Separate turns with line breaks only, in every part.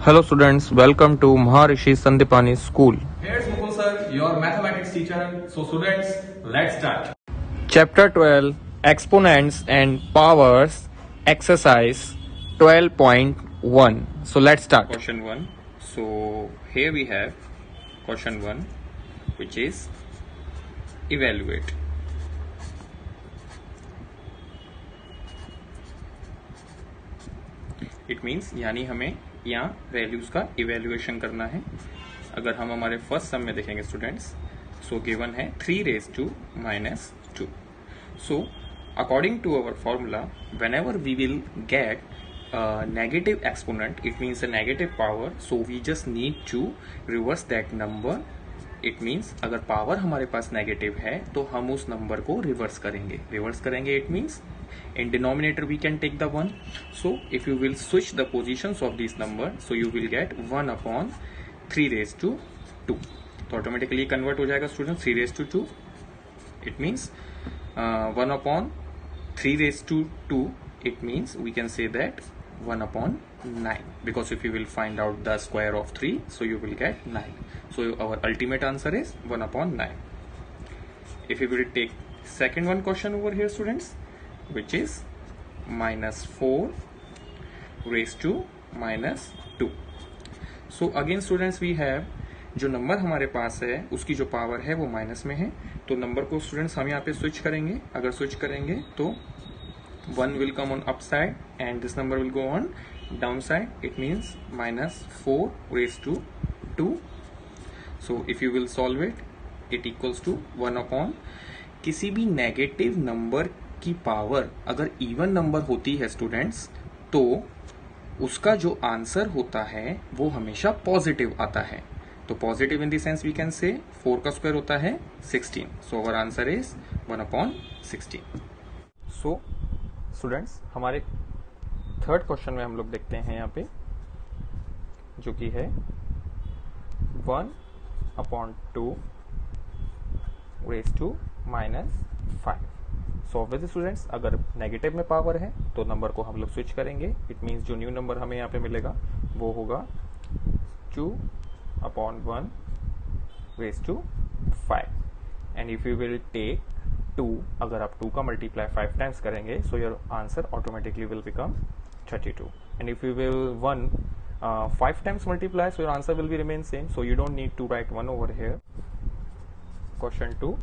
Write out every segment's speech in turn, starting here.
Hello students, welcome to Maharishi Sandipani School.
Here's Mukul sir, your mathematics teacher. So students, let's start.
Chapter 12, Exponents and Powers, Exercise 12.1. So let's start.
Question 1. So here we have question 1, which is evaluate. It means यानी हमें यहाँ values का evaluation करना है। अगर हम हमारे first सम में देखेंगे स्टूडेंट्स, सो गिवन है 3⁻²। So according to our formula, whenever we will get a negative exponent, it means a negative power, so we just need to reverse that number. It means अगर power हमारे पास negative है तो हम उस number को reverse करेंगे। It means in denominator we can take the 1. So if you will switch the positions of this number, so you will get 1/3⁻²। तो automatically convert हो जाएगा student 3⁻²। It means 1/3⁻², it means we can say that 1/9, because if you will find out the square of 3, so you will get 9. So our ultimate answer is 1/9. If you will take second one question over here students, which is -4⁻²। So again students we have, जो number हमारे पास है उसकी जो power है वो minus में है, तो नंबर को स्टूडेंट्स हम यहाँ पे स्विच करेंगे। अगर स्विच करेंगे तो 1 will come on upside and this number will go on downside. It means -4⁻²। So if you will solve it, it equals to 1/, किसी भी नेगेटिव नंबर की पावर अगर इवन नंबर होती है स्टूडेंट्स, तो उसका जो आंसर होता है वो हमेशा पॉजिटिव आता है। तो positive in the sense we can say 4 का स्क्वायर होता है 16। So our answer is 1/16।
So students, हमारे थर्ड क्वेश्चन में हम लोग देखते हैं यहाँ पे, जो कि है 1/2⁻5। सो ऑब्वियसली स्टूडेंट्स, अगर नेगेटिव में पावर है तो नंबर को हम लोग स्विच करेंगे। इट मीन्स जो न्यू नंबर हमें यहाँ पे मिलेगा वो होगा 2/1/5। And if you will take 2, अगर आप 2 का मल्टीप्लाई 5 टाइम्स करेंगे, so your answer automatically will become 32। And if you will 1 5 times multiply, so your answer will be remain same, so you don't need to write 1 over here. Question 2.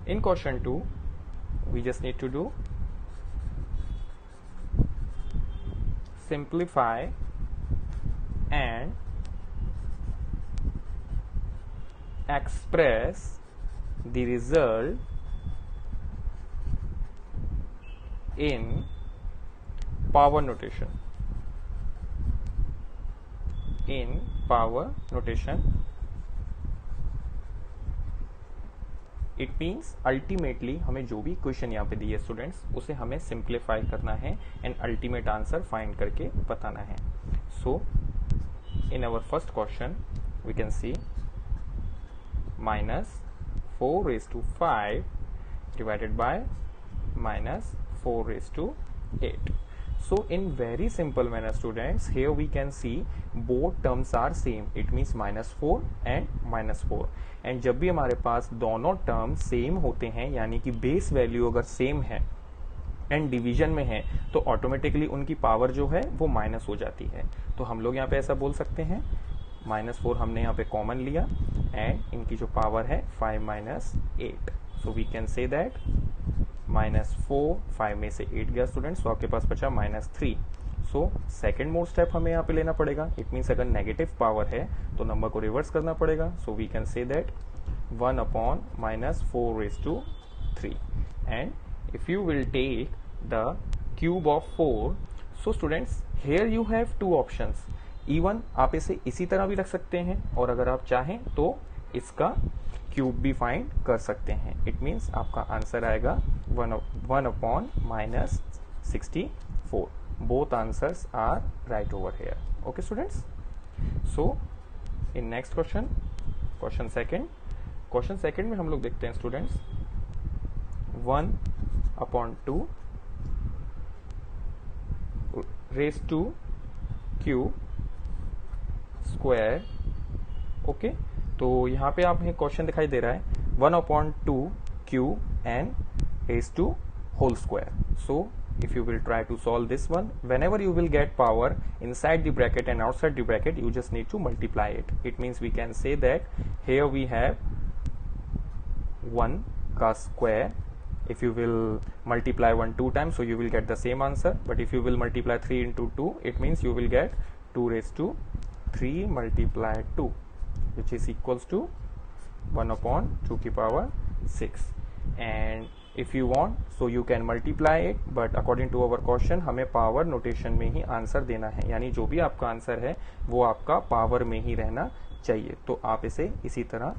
In question 2 we just need to do simplify and express the result in power notation. It means ultimately हमें जो भी question यहाँ पे दिए students, उसे हमें simplify करना है एंड अल्टीमेट आंसर फाइंड करके बताना है। So in our first question we can see -4⁵ divided by -4⁸. So in very simple manner students, here we can see both terms are same. It means -4 and -4. And जब भी हमारे पास दोनों term same होते हैं, यानी कि बेस वैल्यू अगर same है एंड डिवीजन में है, तो ऑटोमेटिकली उनकी पावर जो है वो माइनस हो जाती है। तो हम लोग यहाँ पे ऐसा बोल सकते हैं, -4 हमने यहाँ पे कॉमन लिया एंड इनकी जो पावर है 5-8। So we can say that -4, 5 में से 8 गया स्टूडेंट्स, तो आपके पास बचा -3। सो सेकेंड मोड स्टेप हमें यहाँ पे लेना पड़ेगा। इट मीन्स अगर नेगेटिव पावर है तो नंबर को रिवर्स करना पड़ेगा। So we can say that 1/-4⁻3। And if you will take the cube of 4, so students here you have 2 options. Even आप इसे इसी तरह भी रख सकते हैं, और अगर आप चाहें तो इसका क्यूब भी फाइंड कर सकते हैं। इट मीन्स आपका आंसर आएगा 1/-64. Both answers are right over here. Okay students, so in next question second में हम लोग देखते हैं students 1/2 raised to cube square. Okay, तो यहाँ पे आप क्वेश्चन दिखाई दे रहा है 1/2 Q N raise to whole square. So if you will try to solve this one, whenever you will get power inside the bracket and outside the bracket, you just need to multiply it. It means we can say that here we have 1 ka square. If you will multiply 1 2 times, so you will get the same answer. But if you will multiply 3 into 2, it means you will get 2 raised to 3 multiply 2, which is equals to 1/2 की power 6. And if you want, so you can multiply it, but according to our question हमें power notation में ही answer देना है, यानी जो भी आपका answer है वो आपका पावर में ही रहना चाहिए। तो आप इसे इसी तरह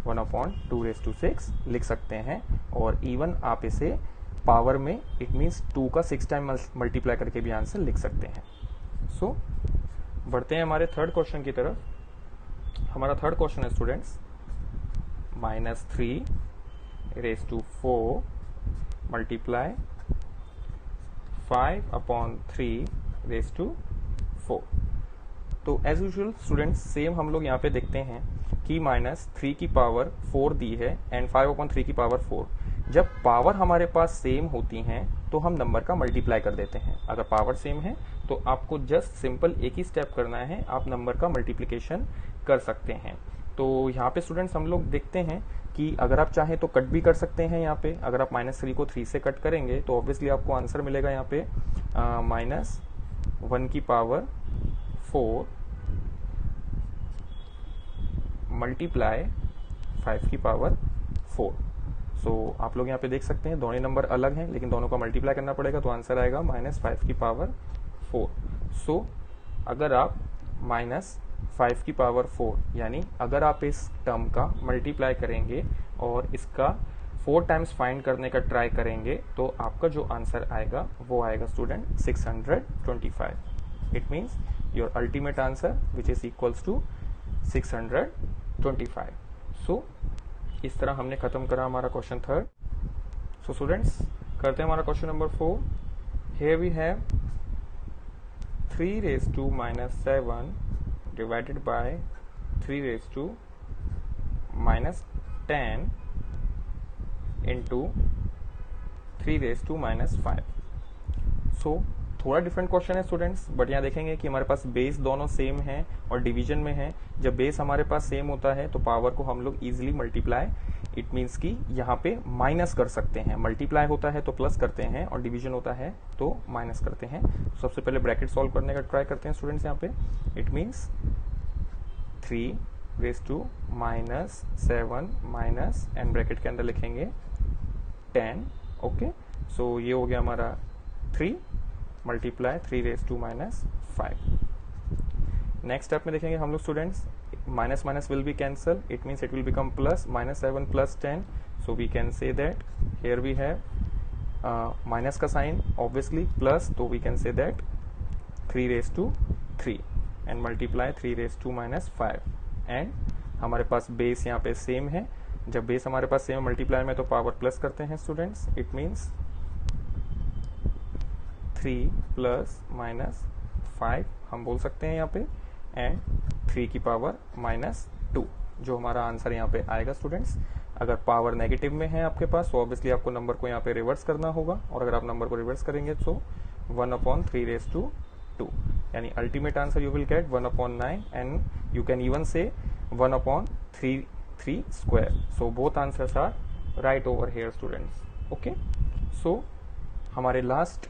1/2 लिख सकते हैं, और इवन आप इसे पावर में इट मीन्स 2 का 6 टाइम मल्टीप्लाई करके भी आंसर लिख सकते हैं। सो बढ़ते हैं हमारे थर्ड क्वेश्चन की तरफ। हमारा थर्ड क्वेश्चन है students -3 raised to 4 multiply 5/3 raised to 4। तो एज यूजुअल स्टूडेंट्स सेम हम लोग यहाँ पे देखते हैं कि -3 की पावर 4 दी है एंड 5/3 की पावर 4। जब पावर हमारे पास सेम होती हैं तो हम नंबर का मल्टीप्लाई कर देते हैं। अगर पावर सेम है तो आपको जस्ट सिंपल एक ही स्टेप करना है, आप नंबर का मल्टीप्लिकेशन कर सकते हैं। तो यहाँ पे स्टूडेंट्स हम लोग देखते हैं कि अगर आप चाहें तो कट भी कर सकते हैं। यहाँ पे अगर आप -3 को 3 से कट करेंगे तो ऑब्वियसली आपको आंसर मिलेगा यहाँ पे -1 की पावर 4 मल्टीप्लाई 5 की पावर 4। सो आप लोग यहाँ पे देख सकते हैं दोनों नंबर अलग हैं, लेकिन दोनों का मल्टीप्लाई करना पड़ेगा, तो आंसर आएगा -5 की पावर 4। सो अगर आप -5 की पावर 4, यानी अगर आप इस टर्म का मल्टीप्लाई करेंगे और इसका 4 टाइम्स फाइंड करने का ट्राई करेंगे तो आपका जो आंसर आएगा वो आएगा student 625। It means your ultimate answer which is equals to 625। So इस तरह हमने खत्म करा हमारा क्वेश्चन थर्ड। सो स्टूडेंट्स करते हैं हमारा question number 4। Here we have 3 raised to -7 divided by 3 raised to -10 into 3 raised to -5। सो थोड़ा डिफरेंट क्वेश्चन है स्टूडेंट्स, बट यहाँ देखेंगे कि हमारे पास बेस दोनों सेम है और डिवीजन में है। जब बेस हमारे पास सेम होता है तो पावर को हम लोग इजीली मल्टीप्लाई, इट मीन्स कि यहाँ पे माइनस कर सकते हैं। मल्टीप्लाई होता है तो प्लस करते हैं और डिवीजन होता है तो माइनस करते हैं। सबसे पहले ब्रैकेट सॉल्व करने का ट्राई करते हैं स्टूडेंट्स। यहाँ पे it means 3 raised to -7 minus and bracket के अंदर लिखेंगे 10। ओके, सो ये हो गया हमारा 3 multiply 3 raised to -5। Next step में देखेंगे हम लोग students minus minus will be cancel, it means it will become plus -7 + 10। So we can say that here we have minus का साइन ऑब्वियसली प्लस, तो we can say that 3 raised to 3 and multiply 3 raised to -5। And हमारे पास base यहाँ पे same है। जब base हमारे पास same multiply में तो पावर प्लस करते हैं स्टूडेंट्स। इट मीन्स 3 + -5 हम बोल सकते हैं यहाँ पे, एंड 3 की पावर -2 जो हमारा आंसर यहाँ पे आएगा स्टूडेंट्स। अगर पावर नेगेटिव में है आपके पास तो ऑब्वियसली आपको नंबर को यहाँ पे रिवर्स करना होगा, और अगर आप नंबर को रिवर्स करेंगे तो 1/3 raised to 2, यानी ultimate answer you will get 1/9 and you can even say 1/3 square। So both answers are right over here students. Okay, so हमारे लास्ट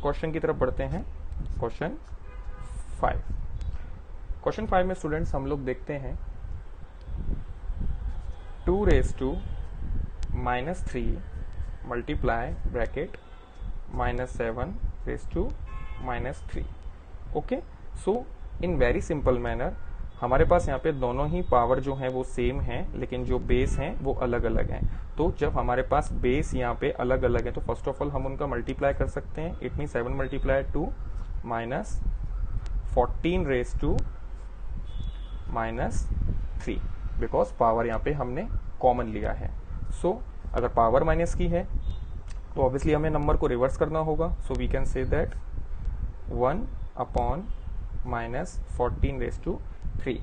क्वेश्चन की तरफ बढ़ते हैं, क्वेश्चन 5। क्वेश्चन 5 में स्टूडेंट्स हम लोग देखते हैं 2 raised to -3 multiply bracket -7 raised to -3। Okay, so in very simple manner हमारे पास यहाँ पे दोनों ही पावर जो है वो सेम है, लेकिन जो बेस हैं वो अलग अलग हैं। तो जब हमारे पास बेस यहाँ पे अलग अलग है तो फर्स्ट ऑफ ऑल हम उनका मल्टीप्लाई कर सकते हैं। It mean 7 × 2 -14 raised to -3, because power यहाँ पे हमने कॉमन लिया है। सो अगर पावर माइनस की है तो ऑब्वियसली हमें नंबर को रिवर्स करना होगा। So we can say that 1/3 minus 14 raised to 3.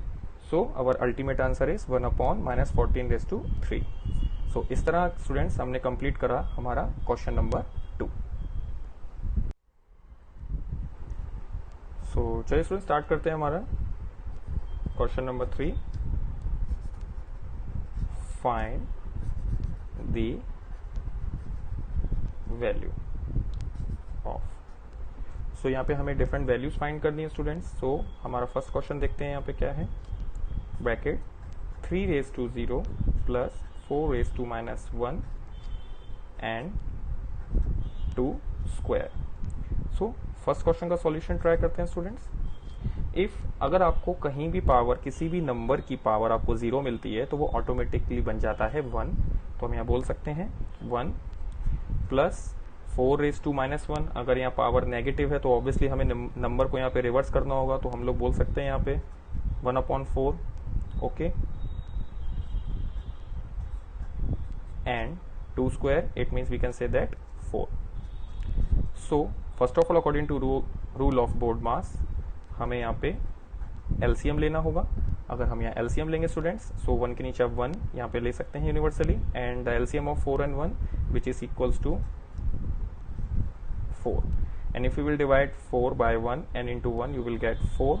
So our ultimate answer is 1 upon minus 14 raised to 3. So इस तरह स्टूडेंट्स हमने कंप्लीट करा हमारा क्वेश्चन नंबर 2. सो चलिए स्टूडेंट स्टार्ट करते हैं हमारा question number 3. Find the value of. So यहाँ पे हमें डिफरेंट वैल्यूज फाइंड करनी है स्टूडेंट्स. सो हमारा फर्स्ट क्वेश्चन देखते हैं यहाँ पे क्या है. Bracket 3 raised to 0 plus 4 raised to minus 1 and 2 square. So first question का सॉल्यूशन ट्राई करते हैं स्टूडेंट्स. इफ अगर आपको कहीं भी पावर, किसी भी नंबर की पावर आपको 0 मिलती है तो वो ऑटोमेटिकली बन जाता है 1. तो हम यहाँ बोल सकते हैं 1 प्लस 4 raised to minus 1. अगर यहाँ पावर नेगेटिव है तो ऑब्वियसली हमें नंबर को यहाँ पे रिवर्स करना होगा, तो हम लोग बोल सकते हैं यहाँ पे 1/4. Okay, and 2 square, it means we can say that 4. So first of all according to rule of BODMAS हमें यहाँ पे एलसीएम लेना होगा. अगर हम यहाँ एलसीएम लेंगे स्टूडेंट्स, सो 1 के नीचे आप 1 यहाँ पे ले सकते हैं universally, and the LCM of 4 and 1 which is equals to 4. And if you will divide 4 by 1 and into 1, you will get 4.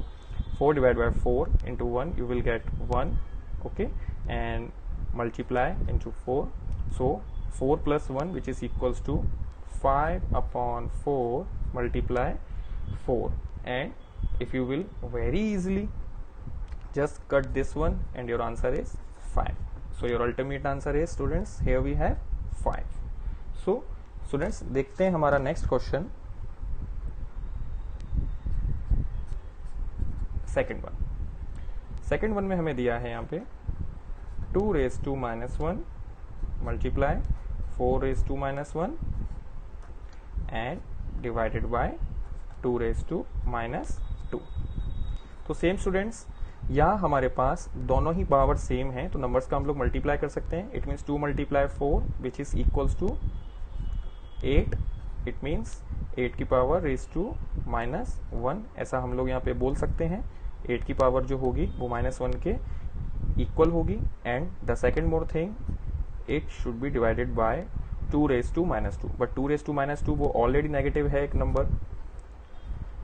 4 divided by 4 into 1, you will get 1. Okay, and multiply into 4. So 4 plus 1, which is equals to 5/4 multiply 4. And if you will very easily just cut this one, and your answer is 5. So your ultimate answer is, students, here we have 5. So students देखते हैं हमारा next question, second one में हमें दिया है यहाँ पे 2 raised to minus 1 multiply 4 raised to minus 1 and divided by 2 raised to minus 2. तो सेम स्टूडेंट्स यहाँ हमारे पास दोनों ही पावर सेम है, तो नंबर्स का हम लोग मल्टीप्लाई कर सकते हैं. It means 2 multiply 4 which is equals to 8. It means 8 की पावर रेज टू माइनस 1, ऐसा हम लोग यहाँ पे बोल सकते हैं. 8 की पावर जो होगी वो -1 के इक्वल होगी. And the second more thing, it should be divided by 2 raised to minus 2. But 2 raised to minus 2 वो ऑलरेडी नेगेटिव है एक नंबर.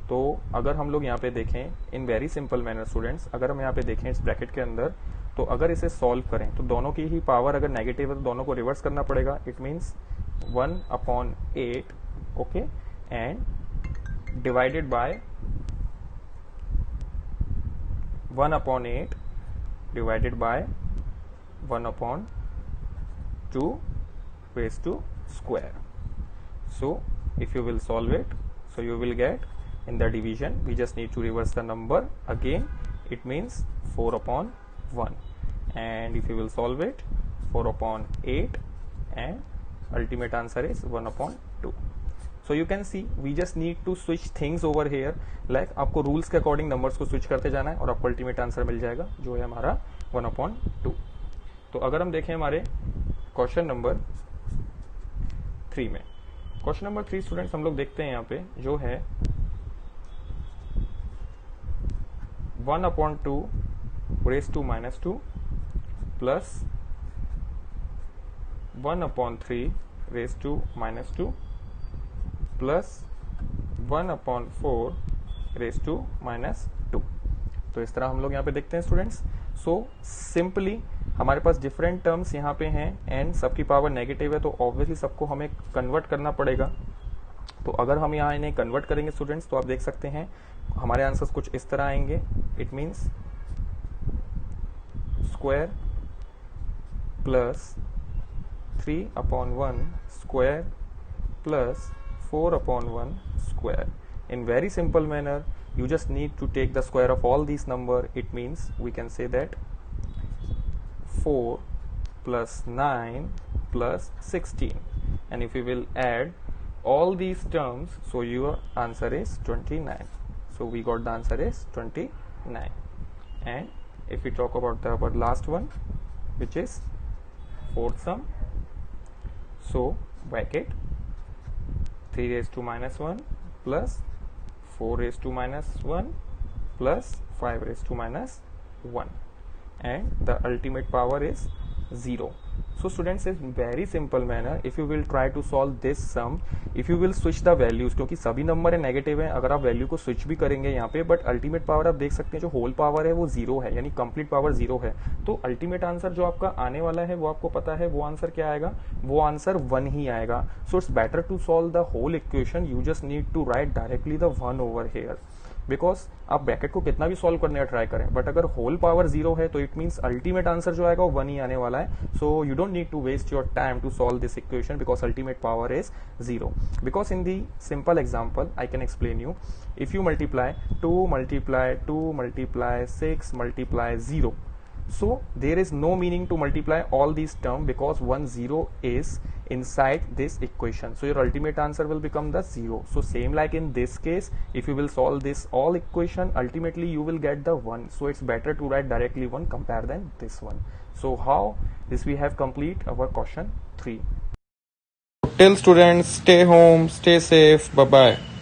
तो अगर हम लोग यहाँ पे देखें in very simple manner students, अगर हम यहाँ पे देखें इस ब्रैकेट के अंदर, तो अगर इसे सॉल्व करें तो दोनों की ही पावर अगर नेगेटिव है तो दोनों को रिवर्स करना पड़ेगा. It means 1/8. Okay, and divided by 1/8 divided by 1/2 raised to square. So if you will solve it, so you will get in the division we just need to reverse the number again. It means 4/1, and if you will solve it 4/8, and ultimate answer is 1/2. So you can see we just need to switch things over here, like आपको rules के according numbers को switch करते जाना है और आपको ultimate answer मिल जाएगा जो है हमारा 1/2. तो अगर हम देखें हमारे क्वेश्चन नंबर 3 में, क्वेश्चन नंबर 3 स्टूडेंट्स हम लोग देखते हैं यहाँ पे जो है 1/2 raised to minus 2 plus 1/3 raised to minus 2 plus 1/4 raised to minus 2. तो इस तरह हम लोग यहाँ पे देखते हैं स्टूडेंट्स. सो सिंपली हमारे पास डिफरेंट टर्म्स यहाँ पे हैं एंड सबकी पावर नेगेटिव है, तो ऑब्वियसली सबको हमें कन्वर्ट करना पड़ेगा. तो अगर हम यहाँ इन्हें कन्वर्ट करेंगे स्टूडेंट्स तो आप देख सकते हैं हमारे आंसर्स कुछ इस तरह आएंगे. It means square plus 3/1 square plus 4/1 square. In very simple manner, you just need to take the square of all these number. It means we can say that 4 plus 9 plus 16, and if we will add all these terms, so your answer is 29. So we got the answer is 29. And if we talk about our last one, which is fourth sum, so bracket 3 raised to minus 1 plus 4 raised to minus 1 plus 5 raised to minus 1 and the ultimate power is 0. So students, in very simple manner, if you will try to solve this sum, if you will switch the values, क्योंकि सभी number है negative है, अगर आप value को switch भी करेंगे यहाँ पे, बट अल्टीमेट पावर आप देख सकते हैं जो होल पावर है वो 0 है, यानी कंप्लीट पावर 0 है, तो अल्टीमेट आंसर जो आपका आने वाला है वो आपको पता है, वो आंसर क्या आएगा, वो आंसर 1 ही आएगा. So it's better to solve the whole equation, you just need to write directly the 1 over here, because आप ब्रैकेट को कितना भी सॉल्व करने का ट्राई करें, बट अगर होल पावर 0 है तो इट मीन्स अल्टीमेट आंसर जो आएगा वो 1 ही आने वाला है. So you don't need to waste your time to solve this equation because ultimate power is 0. Because in the simple example I can explain you. If you multiply 2 multiply 2 multiply 6 multiply 0, so there is no meaning to multiply all these terms because 1 0 is inside this equation, so your ultimate answer will become the 0. So same like in this case, if you will solve this all equation, ultimately you will get the 1, so it's better to write directly 1 compare than this one. So how this we have complete our question 3. Till students, stay home, stay safe, bye bye.